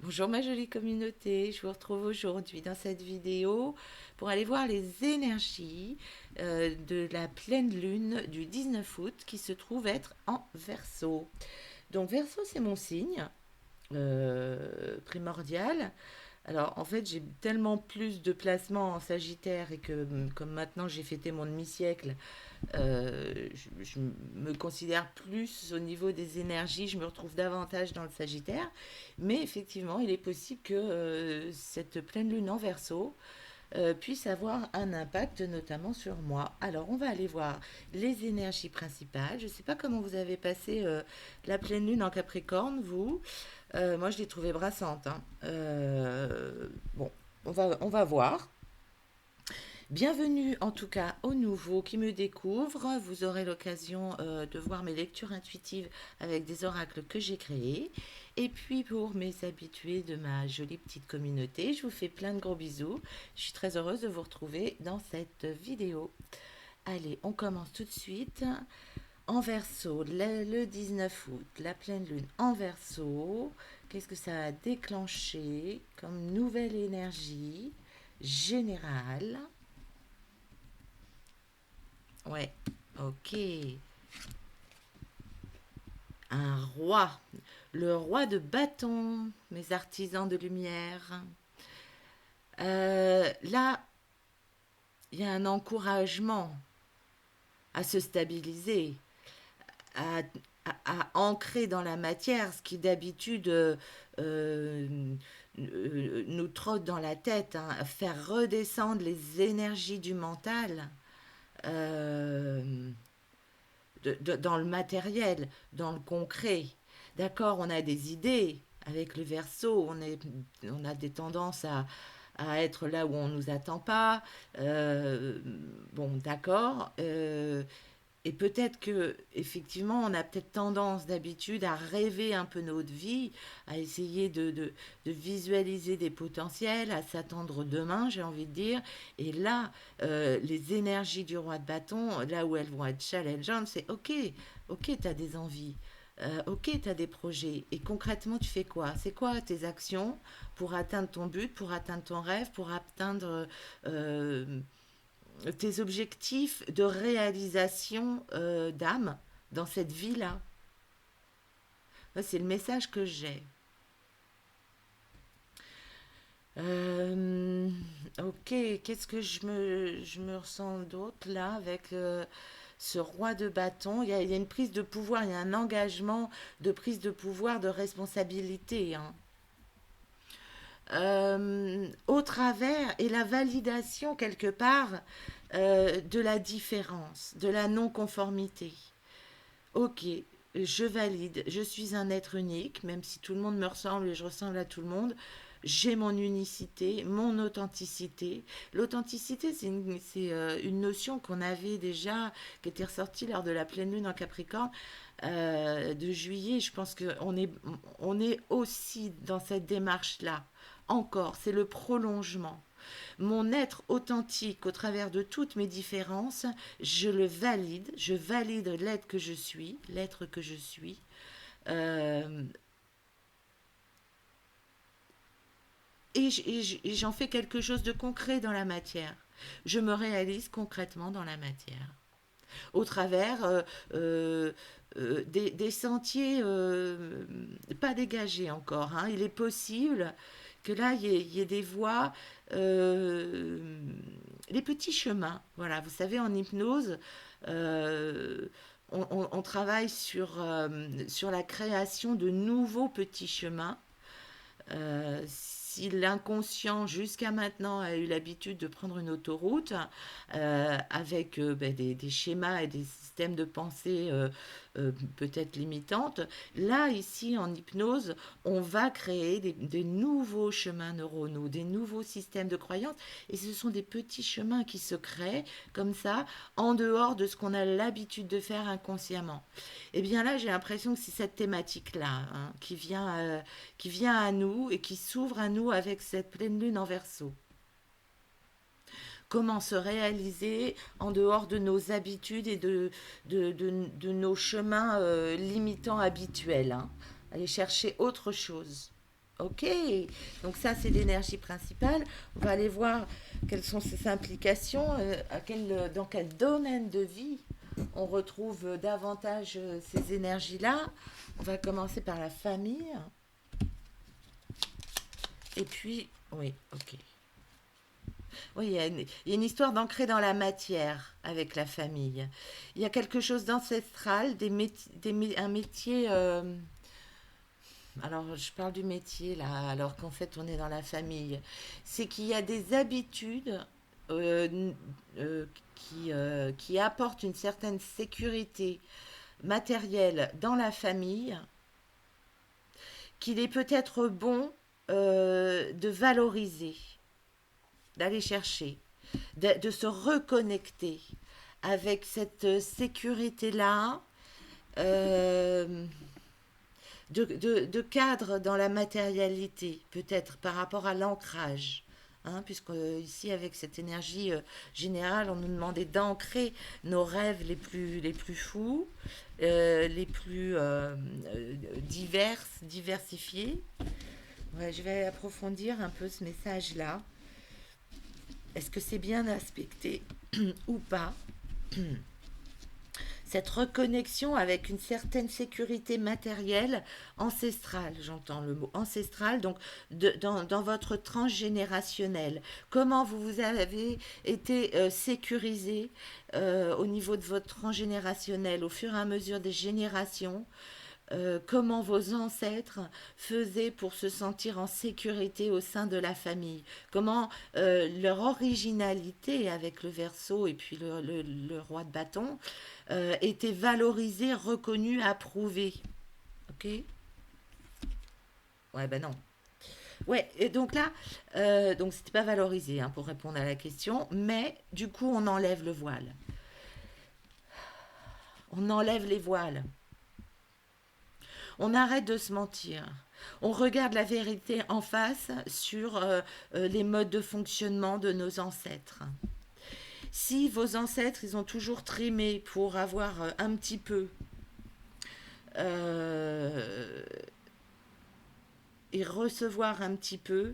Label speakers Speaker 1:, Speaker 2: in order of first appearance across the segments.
Speaker 1: Bonjour ma jolie communauté, je vous retrouve aujourd'hui dans cette vidéo pour aller voir les énergies de la pleine lune du 19 août qui se trouve être en Verseau. Donc Verseau c'est mon signe primordial. Alors en fait j'ai tellement plus de placements en Sagittaire et que comme maintenant j'ai fêté mon demi-siècle, je me considère plus au niveau des énergies, je me retrouve davantage dans le Sagittaire, mais effectivement, il est possible que cette pleine lune en Verseau puisse avoir un impact notamment sur moi. Alors, on va aller voir les énergies principales. Je ne sais pas comment vous avez passé la pleine lune en Capricorne, vous. Moi, je l'ai trouvée brassante, hein. Bon, on va voir. Bienvenue en tout cas aux nouveaux qui me découvrent. Vous aurez l'occasion de voir mes lectures intuitives avec des oracles que j'ai créés. Et puis pour mes habitués de ma jolie petite communauté, je vous fais plein de gros bisous. Je suis très heureuse de vous retrouver dans cette vidéo. Allez, on commence tout de suite. En verso, le 19 août, la pleine lune en verso. Qu'est-ce que ça a déclenché comme nouvelle énergie générale? Ouais, ok. Un roi. Le roi de bâton, mes artisans de lumière. Là, il y a un encouragement à se stabiliser, à, ancrer dans la matière ce qui d'habitude nous trotte dans la tête, hein, faire redescendre les énergies du mental. euh, dans le matériel, dans le concret. D'accord, on a des idées. Avec le verso, on a des tendances à être là où on ne nous attend pas. Bon, d'accord. Et peut-être que effectivement, on a peut-être tendance d'habitude à rêver un peu notre vie, à essayer de visualiser des potentiels, à s'attendre demain, j'ai envie de dire. Et là, les énergies du roi de bâton, là où elles vont être challengeantes, c'est ok, ok, tu as des envies. Ok, tu as des projets. Et concrètement, tu fais quoi? C'est quoi tes actions pour atteindre ton but, pour atteindre ton rêve, pour atteindre euh, tes objectifs de réalisation d'âme dans cette vie-là. C'est le message que j'ai. Euh, ok, qu'est-ce que je me ressens d'autre là avec ce roi de bâton? Il y a une prise de pouvoir, il y a un engagement de prise de pouvoir, de responsabilité, hein. Au travers et la validation quelque part de la différence, de la non-conformité. Ok, je valide, je suis un être unique, même si tout le monde me ressemble et je ressemble à tout le monde. J'ai mon unicité, mon authenticité. L'authenticité, c'est une notion qu'on avait déjà, qui était ressortie lors de la pleine lune en Capricorne de juillet. Je pense qu'on est aussi dans cette démarche-là. Encore, c'est le prolongement. Mon être authentique au travers de toutes mes différences, je valide l'être que je suis, euh, et j'en fais quelque chose de concret dans la matière. Je me réalise concrètement dans la matière. Au travers des sentiers pas dégagés encore, hein. Il est possible que là, il y ait des voies, euh, les petits chemins. Voilà, vous savez, en hypnose, euh, on travaille sur la création de nouveaux petits chemins. Si l'inconscient jusqu'à maintenant a eu l'habitude de prendre une autoroute avec ben, des schémas et des systèmes de pensée peut-être limitantes, là ici en hypnose, on va créer des nouveaux chemins neuronaux, des nouveaux systèmes de croyances et ce sont des petits chemins qui se créent comme ça en dehors de ce qu'on a l'habitude de faire inconsciemment. Et bien là, j'ai l'impression que c'est cette thématique-là, hein, qui vient à nous et qui s'ouvre à nous avec cette pleine lune en verso. Comment se réaliser en dehors de nos habitudes et de nos chemins limitants habituels, hein. Aller chercher autre chose. Ok, donc ça c'est l'énergie principale. On va aller voir quelles sont ses implications, dans quel domaine de vie on retrouve davantage ces énergies-là. On va commencer par la famille. Et puis, oui, ok. Oui, il y a une histoire d'ancrer dans la matière avec la famille. Il y a quelque chose d'ancestral, un métier. Alors, je parle du métier là, alors qu'en fait, on est dans la famille. C'est qu'il y a des habitudes euh, n- qui apportent une certaine sécurité matérielle dans la famille, qu'il est peut-être bon de valoriser, d'aller chercher, de se reconnecter avec cette sécurité-là, euh, de cadre dans la matérialité, peut-être par rapport à l'ancrage. Hein, puisque ici, avec cette énergie générale, on nous demandait d'ancrer nos rêves les plus fous, les plus diversifiés. Ouais, je vais approfondir un peu ce message-là. Est-ce que c'est bien aspecté ou pas? Cette reconnexion avec une certaine sécurité matérielle ancestrale, j'entends le mot ancestral, donc dans votre transgénérationnel. Comment vous avez été sécurisé au niveau de votre transgénérationnel au fur et à mesure des générations, comment vos ancêtres faisaient pour se sentir en sécurité au sein de la famille, comment leur originalité avec le verso et puis le roi de bâton était valorisée, reconnue, approuvée. Ok. Ouais, ben non. Ouais, et donc là, donc c'était pas valorisé hein, pour répondre à la question, mais du coup on enlève le voile. On enlève les voiles. On arrête de se mentir. On regarde la vérité en face sur les modes de fonctionnement de nos ancêtres. Si vos ancêtres, ils ont toujours trimé pour avoir un petit peu euh, et recevoir un petit peu,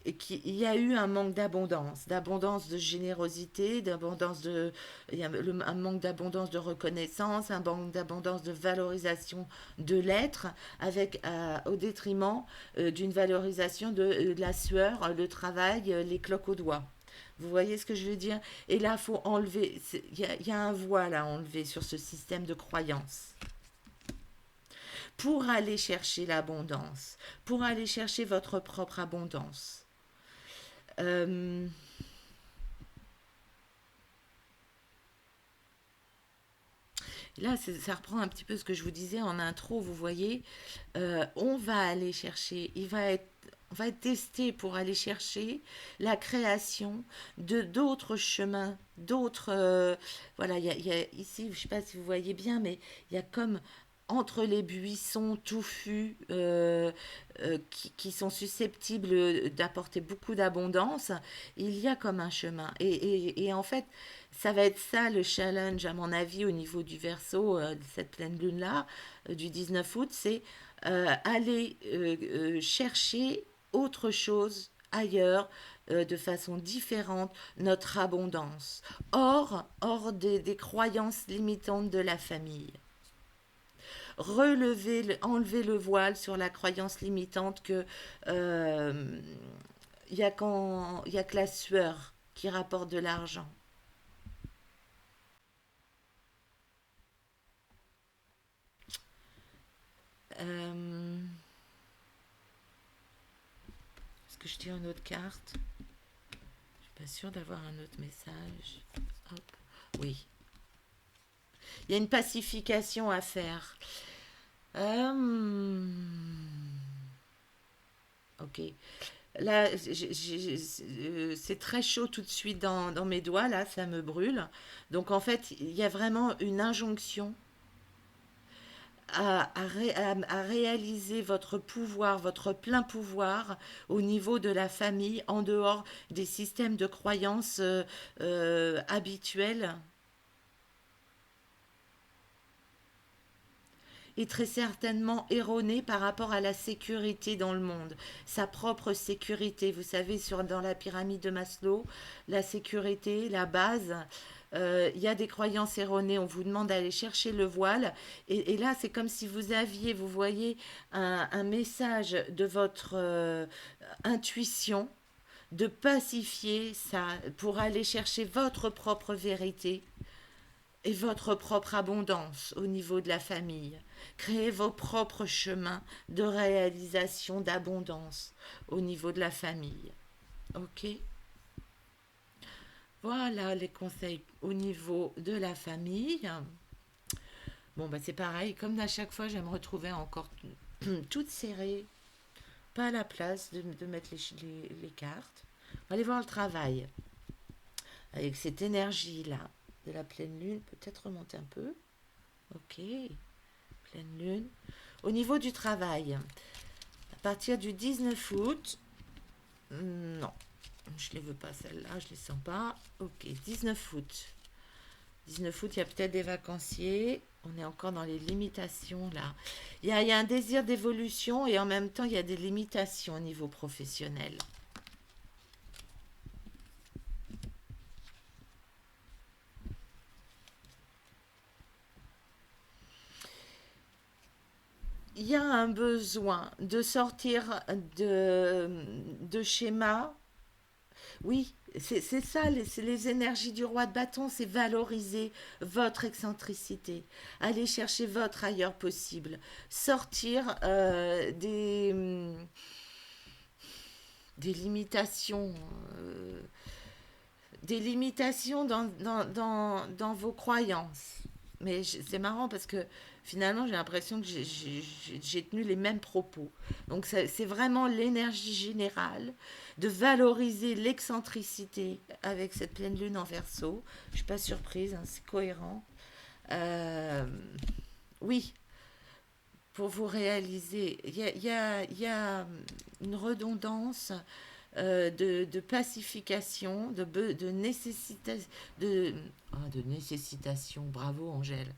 Speaker 1: et qu'il y a eu un manque d'abondance de générosité, il y a un manque d'abondance de reconnaissance, un manque d'abondance de valorisation de l'être, avec au détriment d'une valorisation de la sueur, le travail, les cloques aux doigts. Vous voyez ce que je veux dire? Et là, il faut enlever, il y a un voile à enlever sur ce système de croyance pour aller chercher l'abondance, pour aller chercher votre propre abondance. Euh, Là, ça reprend un petit peu ce que je vous disais en intro, vous voyez, on va aller chercher, on va être testé pour aller chercher la création de d'autres chemins, d'autres, voilà, il y a ici, je ne sais pas si vous voyez bien, mais il y a comme entre les buissons touffus qui sont susceptibles d'apporter beaucoup d'abondance, il y a comme un chemin. Et en fait, ça va être ça le challenge, à mon avis, au niveau du verso, de cette pleine lune-là, du 19 août, c'est aller chercher autre chose ailleurs, de façon différente, notre abondance, hors des croyances limitantes de la famille. Enlever le voile sur la croyance limitante que euh, il y a que la sueur qui rapporte de l'argent. Euh, Est-ce que je tire une autre carte? Je suis pas sûre d'avoir un autre message. Hop. Oui. Il y a une pacification à faire. Euh, ok. Là, c'est très chaud tout de suite dans mes doigts. Là, ça me brûle. Donc, en fait, il y a vraiment une injonction à réaliser votre pouvoir, votre plein pouvoir au niveau de la famille, en dehors des systèmes de croyances habituels. est très certainement erroné par rapport à la sécurité dans le monde, sa propre sécurité. Vous savez, dans la pyramide de Maslow, la sécurité, la base, il y a des croyances erronées. On vous demande d'aller chercher le voile. Et là, c'est comme si vous aviez, vous voyez, un message de votre intuition de pacifier ça pour aller chercher votre propre vérité et votre propre abondance au niveau de la famille. Créez vos propres chemins de réalisation d'abondance au niveau de la famille. Ok. Voilà les conseils au niveau de la famille. Bon, bah c'est pareil, comme à chaque fois, j'aime retrouver encore toutes serrées, pas la place de mettre les cartes. On va aller voir le travail avec cette énergie-là de la pleine lune, peut-être remonter un peu. Ok, pleine lune. Au niveau du travail, à partir du 19 août, non, je ne les veux pas celles-là, je ne les sens pas. Ok, 19 août. 19 août, il y a peut-être des vacanciers. On est encore dans les limitations là. Il y a un désir d'évolution et en même temps, il y a des limitations au niveau professionnel. Il y a un besoin de sortir de schémas. Oui, c'est ça, c'est les énergies du roi de bâton, c'est valoriser votre excentricité, aller chercher votre ailleurs possible, sortir des limitations, euh, des limitations dans vos croyances. Mais c'est marrant parce que finalement, j'ai l'impression que j'ai tenu les mêmes propos. Donc, c'est vraiment l'énergie générale de valoriser l'excentricité avec cette pleine lune en verso. Je ne suis pas surprise, hein, c'est cohérent. Euh, oui, pour vous réaliser, il y a une redondance de pacification, de nécessité, de nécessitation. Bravo, Angèle.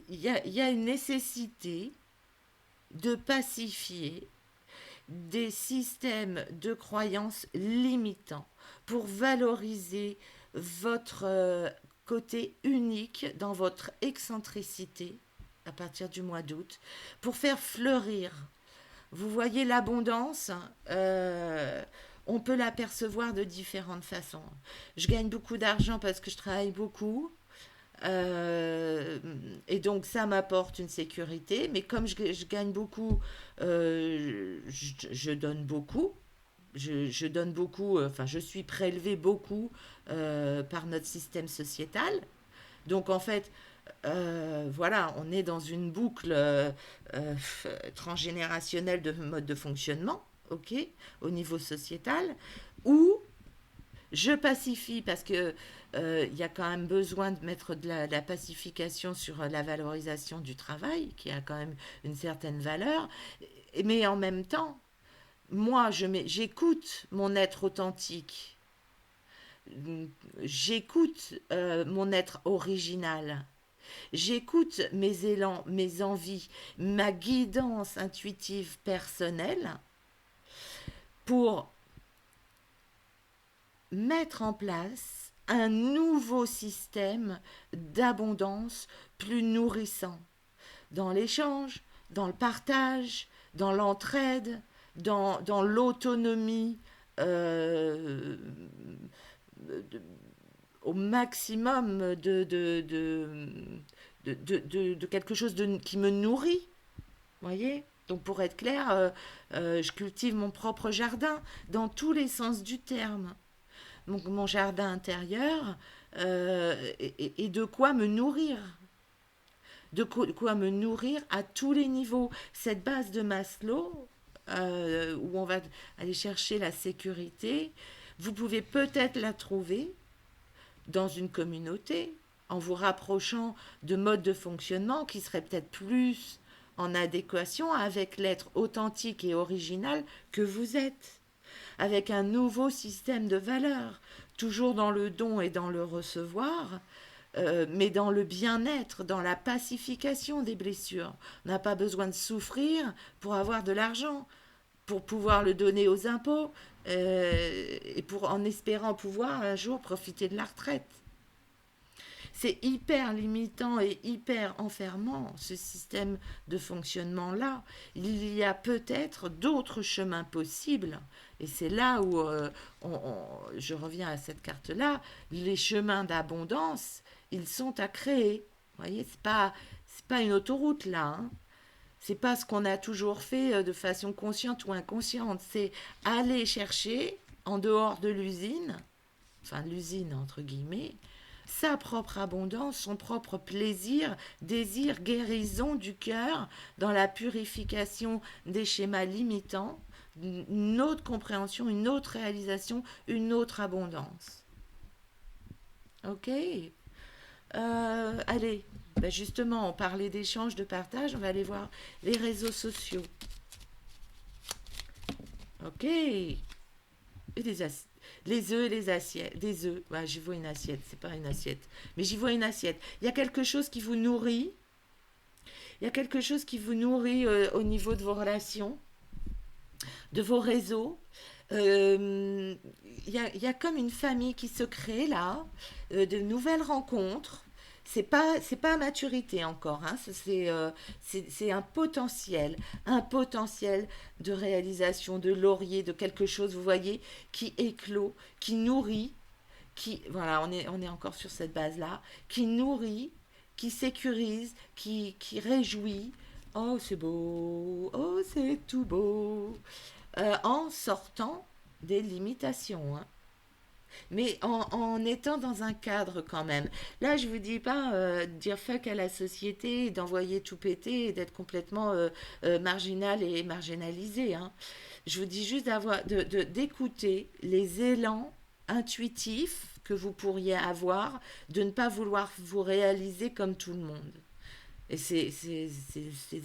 Speaker 1: Il y a une nécessité de pacifier des systèmes de croyances limitants pour valoriser votre côté unique dans votre excentricité à partir du mois d'août, pour faire fleurir. Vous voyez l'abondance, on peut l'apercevoir de différentes façons. Je gagne beaucoup d'argent parce que je travaille beaucoup. Euh, et donc ça m'apporte une sécurité, mais comme je gagne beaucoup, je donne beaucoup. Je donne beaucoup, enfin je suis prélevé beaucoup par notre système sociétal. Donc en fait, voilà, on est dans une boucle transgénérationnelle de mode de fonctionnement, ok, au niveau sociétal, où je pacifie parce que il y a quand même besoin de mettre de la pacification sur la valorisation du travail, qui a quand même une certaine valeur, mais en même temps, moi, j'écoute mon être authentique, j'écoute mon être original, j'écoute mes élans, mes envies, ma guidance intuitive personnelle pour mettre en place un nouveau système d'abondance plus nourrissant dans l'échange, dans le partage, dans l'entraide, dans l'autonomie euh, de- au maximum de quelque chose qui me nourrit. Voyez. Donc pour être clair, je cultive mon propre jardin dans tous les sens du terme. Donc mon jardin intérieur et de quoi me nourrir. De quoi me nourrir à tous les niveaux. Cette base de Maslow, où on va aller chercher la sécurité, vous pouvez peut-être la trouver dans une communauté, en vous rapprochant de modes de fonctionnement qui seraient peut-être plus en adéquation avec l'être authentique et original que vous êtes, avec un nouveau système de valeurs, toujours dans le don et dans le recevoir, mais dans le bien-être, dans la pacification des blessures. On n'a pas besoin de souffrir pour avoir de l'argent, pour pouvoir le donner aux impôts, et en espérant pouvoir un jour profiter de la retraite. C'est hyper limitant et hyper enfermant, ce système de fonctionnement-là. Il y a peut-être d'autres chemins possibles. Et c'est là où je reviens à cette carte-là. Les chemins d'abondance, ils sont à créer. Vous voyez, c'est pas une autoroute là. Hein. C'est pas ce qu'on a toujours fait de façon consciente ou inconsciente. C'est aller chercher en dehors de l'usine, enfin de l'usine entre guillemets, sa propre abondance, son propre plaisir, désir, guérison du cœur dans la purification des schémas limitants, une autre compréhension, une autre réalisation, une autre abondance. Ok. Allez, ben justement, on parlait d'échange, de partage, on va aller voir les réseaux sociaux. Ok. Et les œufs et les assiettes. Des œufs. Ouais, j'y vois une assiette. C'est pas une assiette. Mais j'y vois une assiette. Il y a quelque chose qui vous nourrit. Il y a quelque chose qui vous nourrit au niveau de vos relations, de vos réseaux. Euh, il y a comme une famille qui se crée là, de nouvelles rencontres. C'est pas à maturité encore, hein. C'est un potentiel de réalisation, de laurier, de quelque chose, vous voyez, qui éclot, qui nourrit, voilà, on est encore sur cette base-là, qui nourrit, qui sécurise, qui réjouit. Oh, c'est beau, oh, c'est tout beau. En sortant des limitations, hein. Mais en étant dans un cadre quand même. Là, je vous dis pas de dire fuck à la société, d'envoyer tout péter et d'être complètement marginal et marginalisé. Hein. Je vous dis juste d'écouter les élans intuitifs que vous pourriez avoir, de ne pas vouloir vous réaliser comme tout le monde. Et ces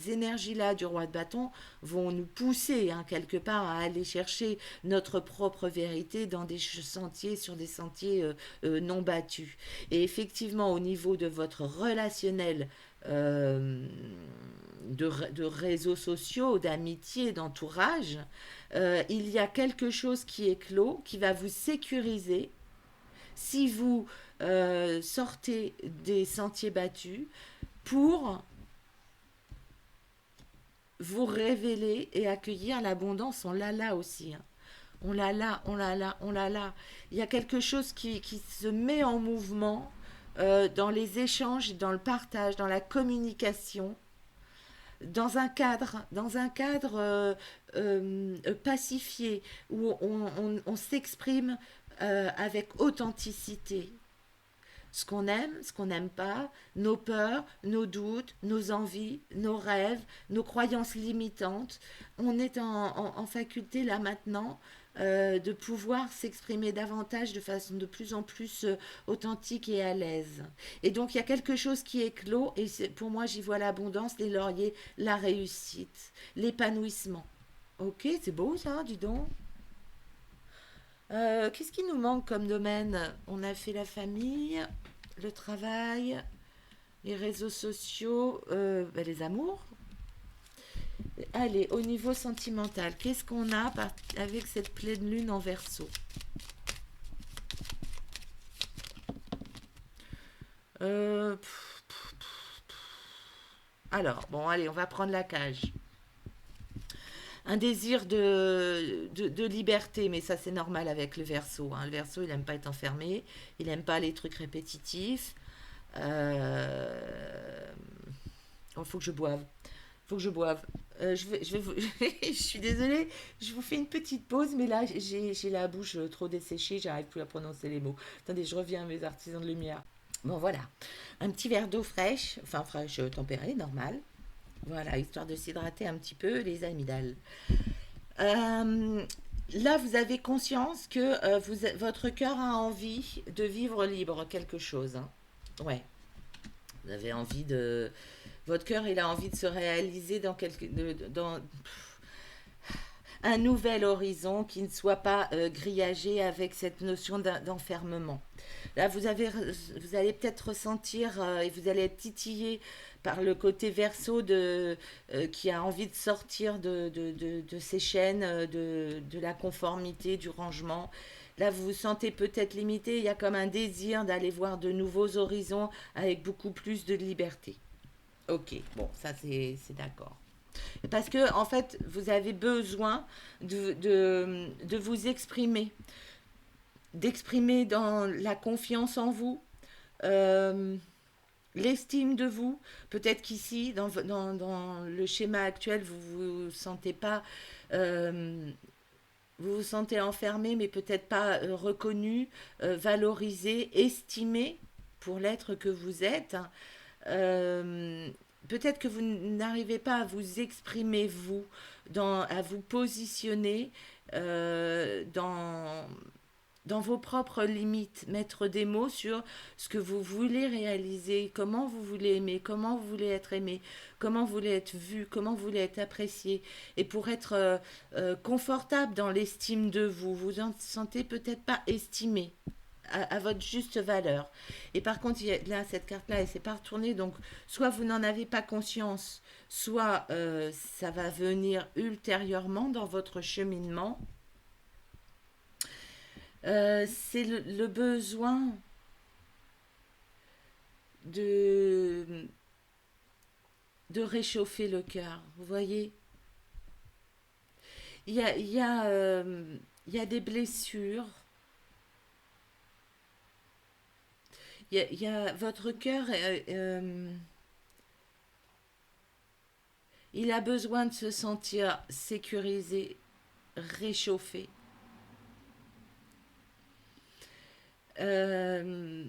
Speaker 1: énergies-là du roi de bâton vont nous pousser hein, quelque part à aller chercher notre propre vérité dans des sentiers, sur des sentiers non battus. Et effectivement, au niveau de votre relationnel, de réseaux sociaux, d'amitié, d'entourage, il y a quelque chose qui est clos, qui va vous sécuriser si vous sortez des sentiers battus pour vous révéler et accueillir l'abondance. On l'a là aussi. Hein. On l'a là, on l'a là, on l'a là. Il y a quelque chose qui se met en mouvement dans les échanges, dans le partage, dans la communication, dans un cadre pacifié, où on s'exprime avec authenticité ce qu'on n'aime pas, nos peurs, nos doutes, nos envies, nos rêves, nos croyances limitantes. On est en faculté là maintenant de pouvoir s'exprimer davantage de façon de plus en plus authentique et à l'aise. Et donc il y a quelque chose qui éclot et pour moi j'y vois l'abondance, les lauriers, la réussite, l'épanouissement. Ok, c'est beau ça, dis donc. Qu'est-ce qui nous manque comme domaine? On a fait la famille, le travail, les réseaux sociaux, ben, les amours. Allez, au niveau sentimental, qu'est-ce qu'on a avec cette pleine lune en verso? Euh, alors, bon, allez, on va prendre la cage. Un désir de liberté, mais ça c'est normal avec le verso. Hein. Le verso, il n'aime pas être enfermé, il n'aime pas les trucs répétitifs. Il faut que je boive. Faut que je boive. Je suis désolée, je vous fais une petite pause, mais là j'ai la bouche trop desséchée, j'arrive plus à prononcer les mots. Attendez, je reviens à mes artisans de lumière. Bon voilà, un petit verre d'eau fraîche, enfin fraîche tempérée, normale. Voilà, histoire de s'hydrater un petit peu les amygdales. Euh, Là, vous avez conscience que votre cœur a envie de vivre libre quelque chose. Hein. Ouais, vous avez envie de... Votre cœur, il a envie de se réaliser dans quelque... dans... un nouvel horizon qui ne soit pas grillagé avec cette notion d'enfermement. Là, vous allez peut-être ressentir et vous allez être titillé par le côté verso qui a envie de sortir de ces chaînes, de la conformité, du rangement. Là, vous vous sentez peut-être limité, il y a comme un désir d'aller voir de nouveaux horizons avec beaucoup plus de liberté. Ok, bon, ça c'est d'accord. Parce que, en fait, vous avez besoin de vous exprimer, d'exprimer dans la confiance en vous, euh, l'estime de vous. Peut-être qu'ici, dans le schéma actuel, vous vous sentez pas, euh, vous vous sentez enfermé, mais peut-être pas reconnu, valorisé, estimé pour l'être que vous êtes. Euh, Peut-être que vous n'arrivez pas à vous exprimer, vous, à vous positionner dans vos propres limites, mettre des mots sur ce que vous voulez réaliser, comment vous voulez aimer, comment vous voulez être aimé, comment vous voulez être vu, comment vous voulez être apprécié. Et pour être confortable dans l'estime de vous, vous en sentez peut-être pas estimé à votre juste valeur. Et par contre, là, cette carte-là, elle ne s'est pas retournée. Donc, soit vous n'en avez pas conscience, soit ça va venir ultérieurement dans votre cheminement. C'est le besoin de, de réchauffer le cœur. Vous voyez, il y a, il y a, il y a des blessures. Il y a votre cœur, il a besoin de se sentir sécurisé, réchauffé. Euh,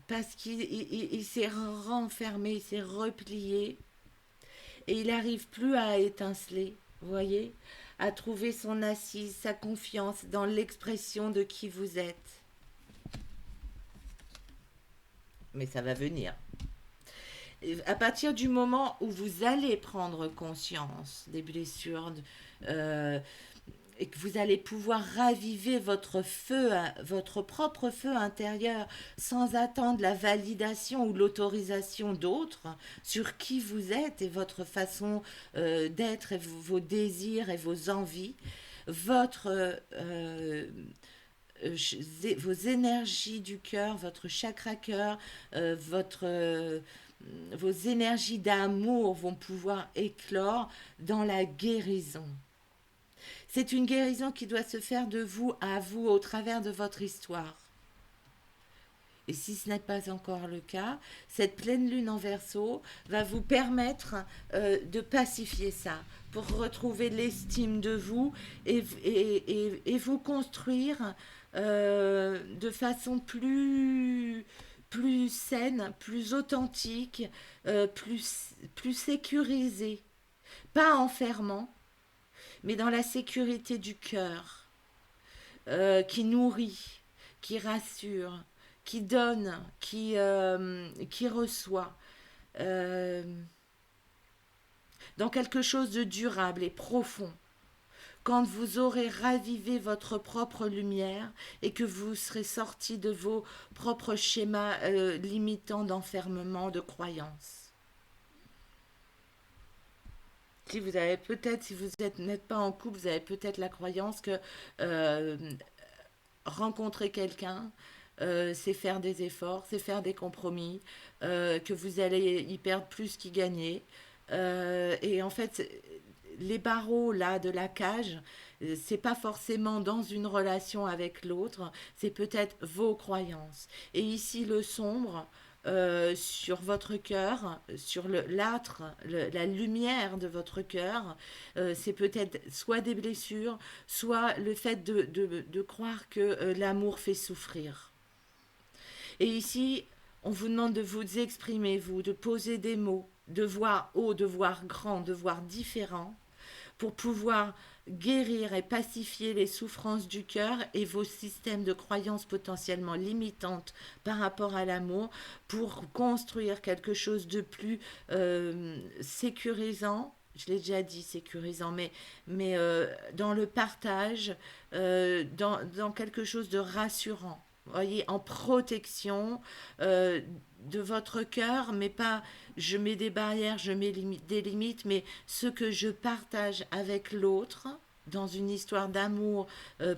Speaker 1: Parce qu'il s'est renfermé, il s'est replié et il n'arrive plus à étinceler, vous voyez, à trouver son assise, sa confiance dans l'expression de qui vous êtes. Mais ça va venir. Et à partir du moment où vous allez prendre conscience des blessures, euh, et que vous allez pouvoir raviver votre feu, votre propre feu intérieur, sans attendre la validation ou l'autorisation d'autres sur qui vous êtes et votre façon d'être et vos désirs et vos envies, votre vos énergies du cœur, votre chakra cœur, vos énergies d'amour vont pouvoir éclore dans la guérison. C'est une guérison qui doit se faire de vous à vous au travers de votre histoire. Et si ce n'est pas encore le cas, cette pleine lune en Verseau va vous permettre de pacifier ça, pour retrouver l'estime de vous et vous construire de façon plus saine, plus authentique, plus sécurisée. Pas enfermant, mais dans la sécurité du cœur, qui nourrit, qui rassure, qui donne, qui reçoit, euh, dans quelque chose de durable et profond. Quand vous aurez ravivé votre propre lumière et que vous serez sorti de vos propres schémas limitants d'enfermement, de croyances. Si vous avez peut-être, si vous n'êtes pas en couple, vous avez peut-être la croyance que euh, rencontrer quelqu'un, c'est faire des efforts, c'est faire des compromis, que vous allez y perdre plus qu'y gagner. Et en fait, les barreaux là de la cage, c'est pas forcément dans une relation avec l'autre, c'est peut-être vos croyances. Et ici, le sombre, sur votre cœur, sur l'âtre, la lumière de votre cœur, c'est peut-être soit des blessures, soit le fait de croire que l'amour fait souffrir. Et ici, on vous demande de vous exprimer, vous, de poser des mots, de voir haut, de voir grand, de voir différent, pour pouvoir guérir et pacifier les souffrances du cœur et vos systèmes de croyances potentiellement limitantes par rapport à l'amour, pour construire quelque chose de plus sécurisant, Je l'ai déjà dit, sécurisant, mais dans le partage, dans quelque chose de rassurant. Vous voyez, en protection euh, de votre cœur, mais pas je mets des barrières, je mets des limites, mais ce que je partage avec l'autre dans une histoire d'amour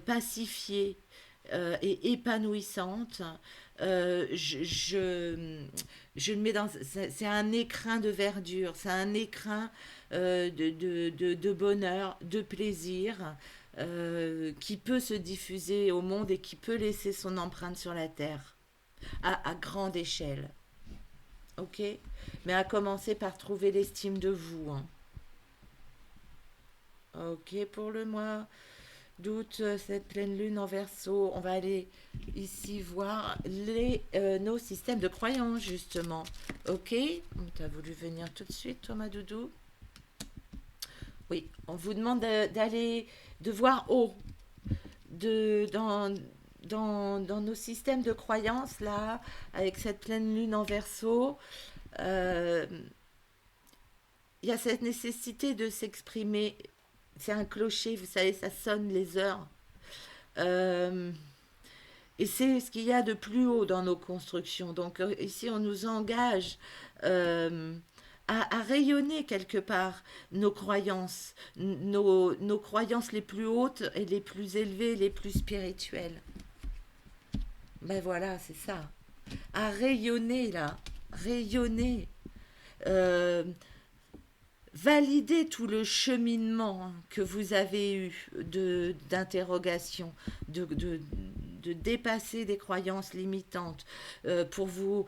Speaker 1: pacifiée et épanouissante, je le mets dans... C'est un écrin de verdure, c'est un écrin de bonheur, de plaisir, qui peut se diffuser au monde et qui peut laisser son empreinte sur la Terre, à grande échelle. Ok. Mais à commencer par trouver l'estime de vous, hein. Ok, pour le mois d'août, cette pleine lune en Verseau, on va aller ici voir nos systèmes de croyances, justement. Ok. Tu as voulu venir tout de suite, toi, ma doudou? Oui, on vous demande d'aller, de voir haut, de, dans nos systèmes de croyances, là, avec cette pleine lune en Verseau. euh, Il y a cette nécessité de s'exprimer. C'est un clocher, vous savez, ça sonne les heures. Euh, et c'est ce qu'il y a de plus haut dans nos constructions. Donc ici, on nous engage euh, à rayonner quelque part nos croyances, nos croyances les plus hautes et les plus élevées, les plus spirituelles. Ben voilà, c'est ça. À rayonner là, rayonner. Euh, Valider tout le cheminement que vous avez eu d'interrogation, de dépasser des croyances limitantes, pour vous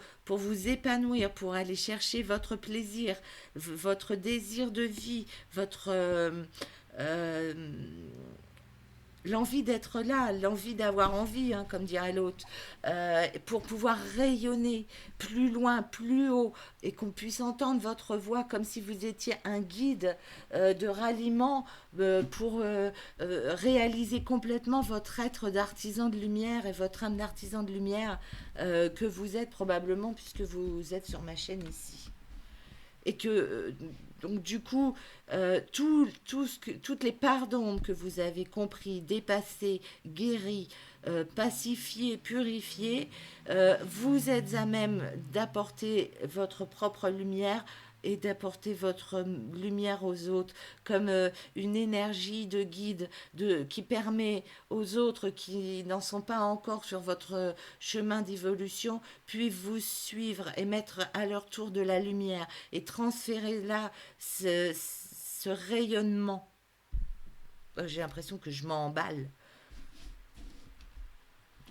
Speaker 1: épanouir, pour aller chercher votre plaisir, votre désir de vie, votre euh, l'envie d'être là, l'envie d'avoir envie, hein, comme dirait l'autre, pour pouvoir rayonner plus loin, plus haut, et qu'on puisse entendre votre voix comme si vous étiez un guide de ralliement pour réaliser complètement votre être d'artisan de lumière et votre âme d'artisan de lumière que vous êtes probablement puisque vous êtes sur ma chaîne ici. Et que donc du coup toutes les parts d'ombre que vous avez compris, dépassées, guéries, pacifiées, purifiées, vous êtes à même d'apporter votre propre lumière et d'apporter votre lumière aux autres comme une énergie de guide qui permet aux autres qui n'en sont pas encore sur votre chemin d'évolution puis vous suivre et mettre à leur tour de la lumière et transférer là ce rayonnement. J'ai l'impression que je m'emballe.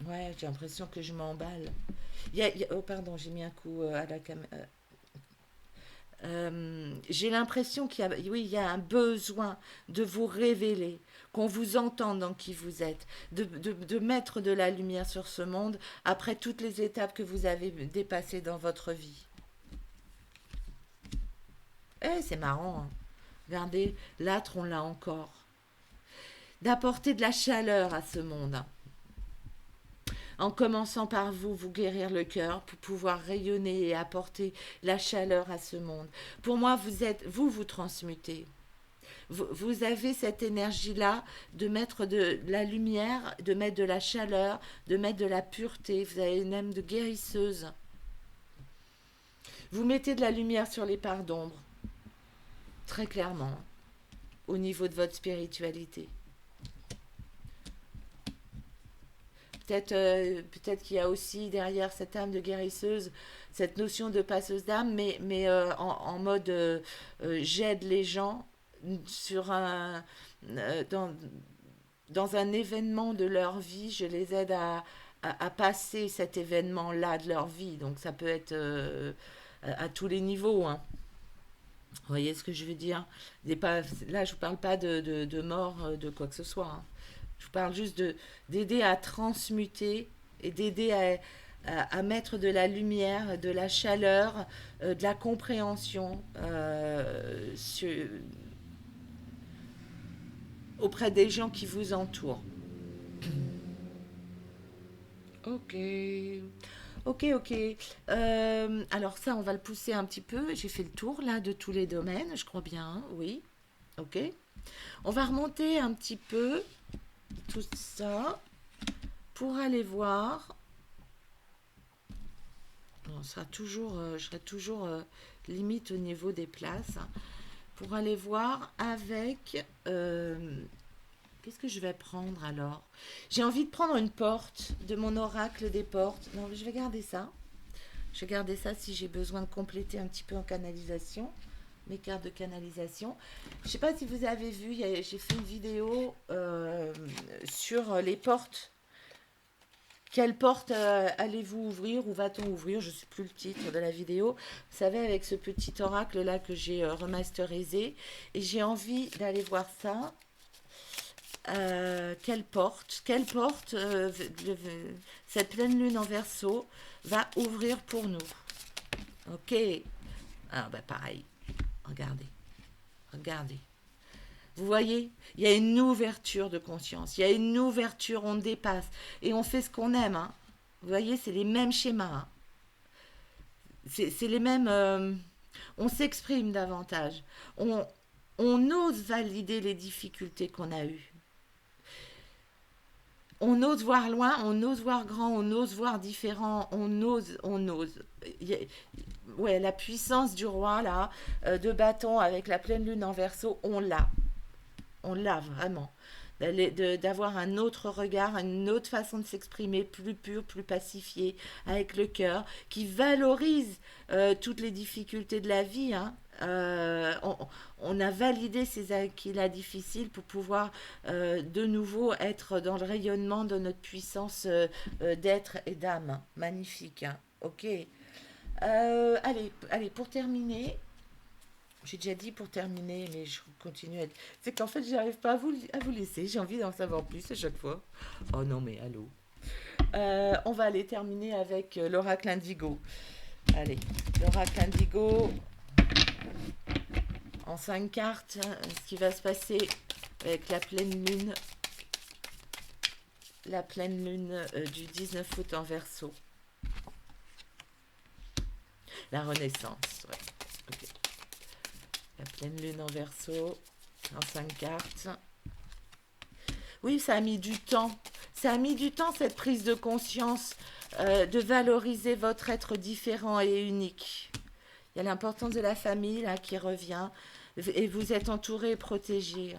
Speaker 1: Ouais, j'ai l'impression que je m'emballe. Oh, pardon, j'ai mis un coup à la caméra. J'ai l'impression qu'il y a, oui, il y a un besoin de vous révéler, qu'on vous entende dans qui vous êtes, de mettre de la lumière sur ce monde après toutes les étapes que vous avez dépassées dans votre vie. Eh, c'est marrant, hein. Regardez, l'âtre, on l'a encore. D'apporter de la chaleur à ce monde. En commençant par vous, vous guérir le cœur pour pouvoir rayonner et apporter la chaleur à ce monde. Pour moi, vous transmutez. Vous avez cette énergie-là de mettre de la lumière, de mettre de la chaleur, de mettre de la pureté. Vous avez une âme de guérisseuse. Vous mettez de la lumière sur les parts d'ombre, très clairement, au niveau de votre spiritualité. Peut-être qu'il y a aussi derrière cette âme de guérisseuse cette notion de passeuse d'âme, mais en mode j'aide les gens sur dans, dans un événement de leur vie, je les aide à passer cet événement-là de leur vie. Donc ça peut être à tous les niveaux, hein. Vous voyez ce que je veux dire? Là, je ne vous parle pas de mort, de quoi que ce soit, hein. Je vous parle juste d'aider à transmuter et d'aider à mettre de la lumière, de la chaleur, de la compréhension auprès des gens qui vous entourent. Ok. Ok, ok. Alors ça, on va le pousser un petit peu. J'ai fait le tour là de tous les domaines, je crois bien, hein, oui. Ok. On va remonter un petit peu tout ça pour aller voir. On sera toujours, je serai toujours limite au niveau des places, hein, pour aller voir avec. Qu'est-ce que je vais prendre alors? J'ai envie de prendre une porte de mon oracle des portes. Non, je vais garder ça. Je vais garder ça si j'ai besoin de compléter un petit peu en canalisation, mes cartes de canalisation. Je ne sais pas si vous avez vu, j'ai fait une vidéo sur les portes. Quelle porte allez-vous ouvrir ou va-t-on ouvrir? Je ne sais plus le titre de la vidéo. Vous savez, avec ce petit oracle là que j'ai remasterisé. Et j'ai envie d'aller voir ça. Quelle porte cette pleine lune en verso va ouvrir pour nous? Ok. Ah bah pareil. Regardez. Regardez. Vous voyez, il y a une ouverture de conscience. Il y a une ouverture, on dépasse. Et on fait ce qu'on aime, hein. Vous voyez, c'est les mêmes schémas, hein. C'est les mêmes... on s'exprime davantage. On, on ose valider les difficultés qu'on a eues. On ose voir loin, on ose voir grand, on ose voir différent, on ose, on ose. Il y a- ouais, la puissance du roi, là, de bâton avec la pleine lune en verso, on l'a. On l'a vraiment. D'avoir un autre regard, une autre façon de s'exprimer, plus pure, plus pacifiée, avec le cœur, qui valorise toutes les difficultés de la vie, hein. On a validé ces acquis-là difficiles pour pouvoir de nouveau être dans le rayonnement de notre puissance d'être et d'âme. Magnifique, hein. Ok. Allez, pour terminer, j'ai déjà dit pour terminer, mais je continue à être... C'est qu'en fait, j'arrive pas à vous laisser. J'ai envie d'en savoir plus à chaque fois. Oh non, mais allô. On va aller terminer avec l'oracle indigo. Allez, l'oracle indigo en 5 cartes. Hein, ce qui va se passer avec la pleine lune du 19 août en verso. La renaissance, ouais. Ok. La pleine lune en verso en 5 cartes. Oui, ça a mis du temps. Ça a mis du temps, cette prise de conscience de valoriser votre être différent et unique. Il y a l'importance de la famille là qui revient et vous êtes entouré et protégé.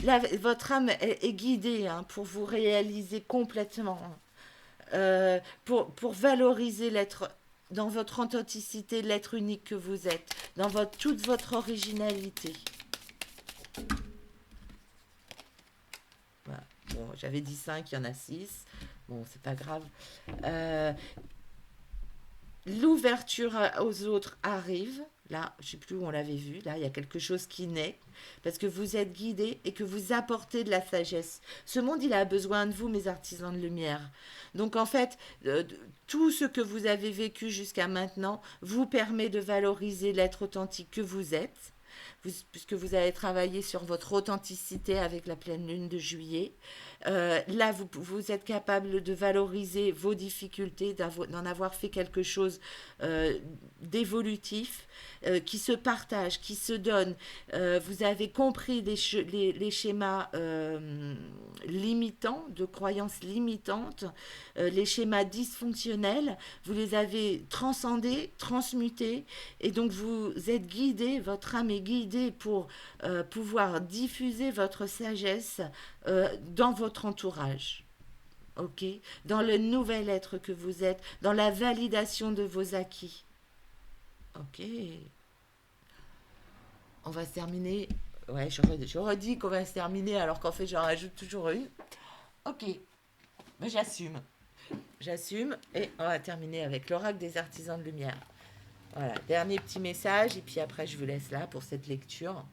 Speaker 1: Là, votre âme est guidée, hein, pour vous réaliser complètement, pour valoriser l'être dans votre authenticité, l'être unique que vous êtes, dans toute votre originalité. Voilà. Bon, j'avais dit 5, il y en a 6. Bon, c'est pas grave. Euh, L'ouverture aux autres arrive. Là, je ne sais plus où on l'avait vu. Là, il y a quelque chose qui naît. Parce que vous êtes guidés et que vous apportez de la sagesse. Ce monde, il a besoin de vous, mes artisans de lumière. Donc, en fait, tout ce que vous avez vécu jusqu'à maintenant vous permet de valoriser l'être authentique que vous êtes. Puisque vous avez travaillé sur votre authenticité avec la pleine lune de juillet. Là, vous êtes capable de valoriser vos difficultés, d'en avoir fait quelque chose euh, d'évolutif, qui se partage, qui se donne. Vous avez compris les schémas limitants, de croyances limitantes, les schémas dysfonctionnels. Vous les avez transcendés, transmutés, et donc vous êtes guidé, votre âme est guidée pour pouvoir diffuser votre sagesse dans votre entourage. Ok, dans le nouvel être que vous êtes, dans la validation de vos acquis. Ok, on va se terminer. Ouais, j'aurais dit qu'on va se terminer alors qu'en fait j'en rajoute toujours une. Ok, mais j'assume. J'assume et on va terminer avec l'oracle des artisans de lumière. Voilà, dernier petit message et puis après je vous laisse là pour cette lecture.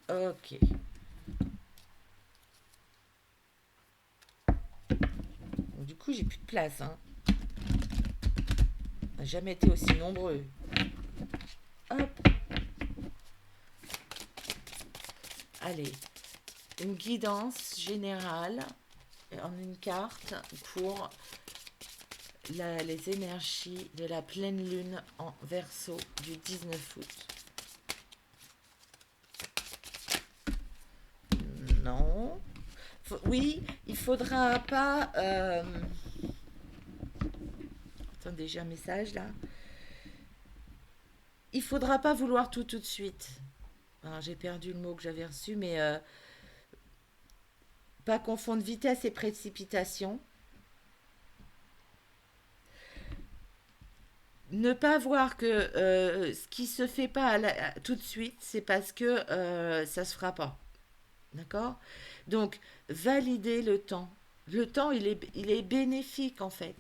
Speaker 1: Ok. Donc, du coup, j'ai plus de place, hein. On n'a jamais été aussi nombreux. Hop, allez. Une guidance générale en une carte pour les énergies de la pleine lune en Verseau du 19 août. Non. Oui, il faudra pas. Attendez, j'ai un message là. Il faudra pas vouloir tout de suite. Alors, j'ai perdu le mot que j'avais reçu, mais pas confondre vitesse et précipitation. Ne pas voir que ce qui se fait pas tout de suite, c'est parce que ça se fera pas. D'accord? Donc, valider le temps. Le temps, il est bénéfique en fait.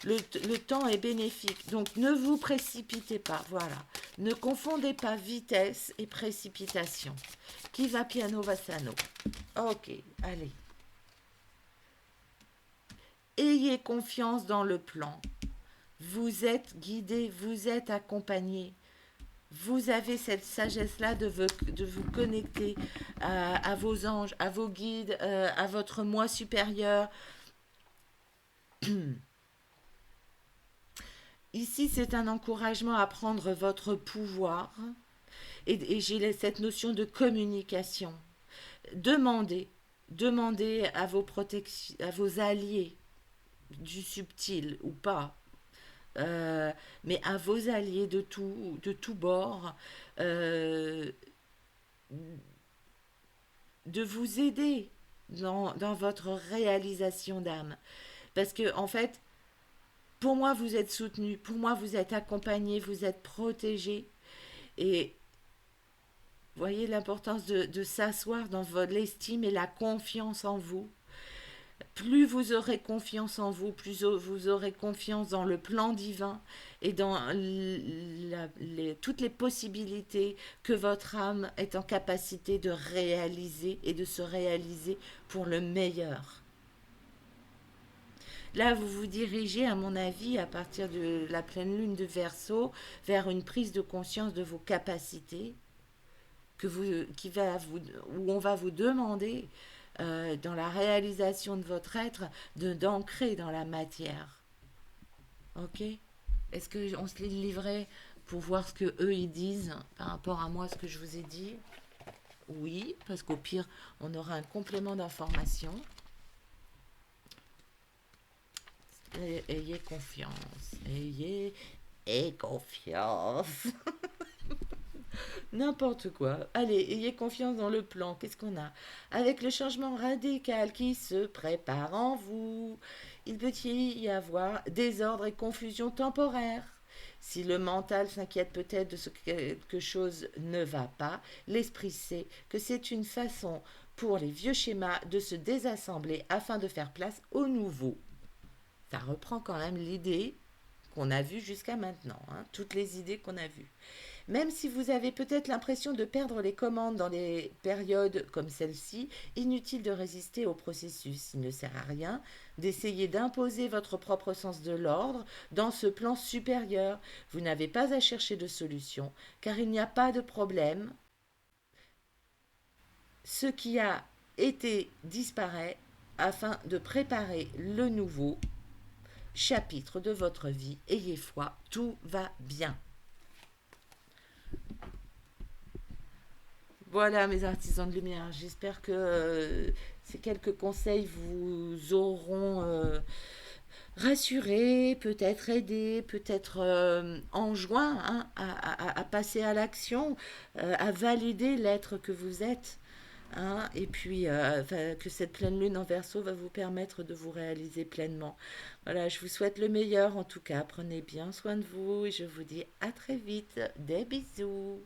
Speaker 1: Le temps est bénéfique. Donc, ne vous précipitez pas. Voilà. Ne confondez pas vitesse et précipitation. Qui va piano va sano. Ok, allez. Ayez confiance dans le plan. Vous êtes guidé, vous êtes accompagné. Vous avez cette sagesse-là de vous connecter à vos anges, à vos guides, à votre moi supérieur. Ici, c'est un encouragement à prendre votre pouvoir. Et j'ai cette notion de communication. Demandez, demandez à vos protections, à vos alliés, du subtil ou pas, mais à vos alliés de tout bord, euh, de vous aider dans votre réalisation d'âme. Parce que, en fait, pour moi, vous êtes soutenu, pour moi, vous êtes accompagné, vous êtes protégé. Et voyez l'importance de s'asseoir dans votre l'estime et la confiance en vous. Plus vous aurez confiance en vous, plus vous aurez confiance dans le plan divin et dans toutes les possibilités que votre âme est en capacité de réaliser et de se réaliser pour le meilleur. Là, vous vous dirigez, à mon avis, à partir de la pleine lune de Verseau, vers une prise de conscience de vos capacités, où on va vous demander, dans la réalisation de votre être, d'ancrer dans la matière. Ok? Est-ce qu'on se les livrait pour voir ce que eux ils disent par rapport à moi, ce que je vous ai dit? Oui, parce qu'au pire, on aura un complément d'information. Ayez confiance. Ayez confiance. N'importe quoi. Allez, ayez confiance dans le plan. Qu'est-ce qu'on a? Avec le changement radical qui se prépare en vous, il peut y avoir désordre et confusion temporaire. Si le mental s'inquiète peut-être de ce que quelque chose ne va pas, l'esprit sait que c'est une façon pour les vieux schémas de se désassembler afin de faire place au nouveau. Ça reprend quand même l'idée qu'on a vue jusqu'à maintenant, hein, toutes les idées qu'on a vues. Même si vous avez peut-être l'impression de perdre les commandes dans des périodes comme celle-ci, inutile de résister au processus. Il ne sert à rien d'essayer d'imposer votre propre sens de l'ordre dans ce plan supérieur. Vous n'avez pas à chercher de solution, car il n'y a pas de problème. Ce qui a été disparaît afin de préparer le nouveau chapitre de votre vie. Ayez foi, tout va bien. Voilà mes artisans de lumière, j'espère que ces quelques conseils vous auront rassuré, peut-être aidé, peut-être enjoint, hein, à passer à l'action, à valider l'être que vous êtes. Hein, et puis que cette pleine lune en Verseau va vous permettre de vous réaliser pleinement. Voilà, je vous souhaite le meilleur en tout cas. Prenez bien soin de vous et je vous dis à très vite. Des bisous.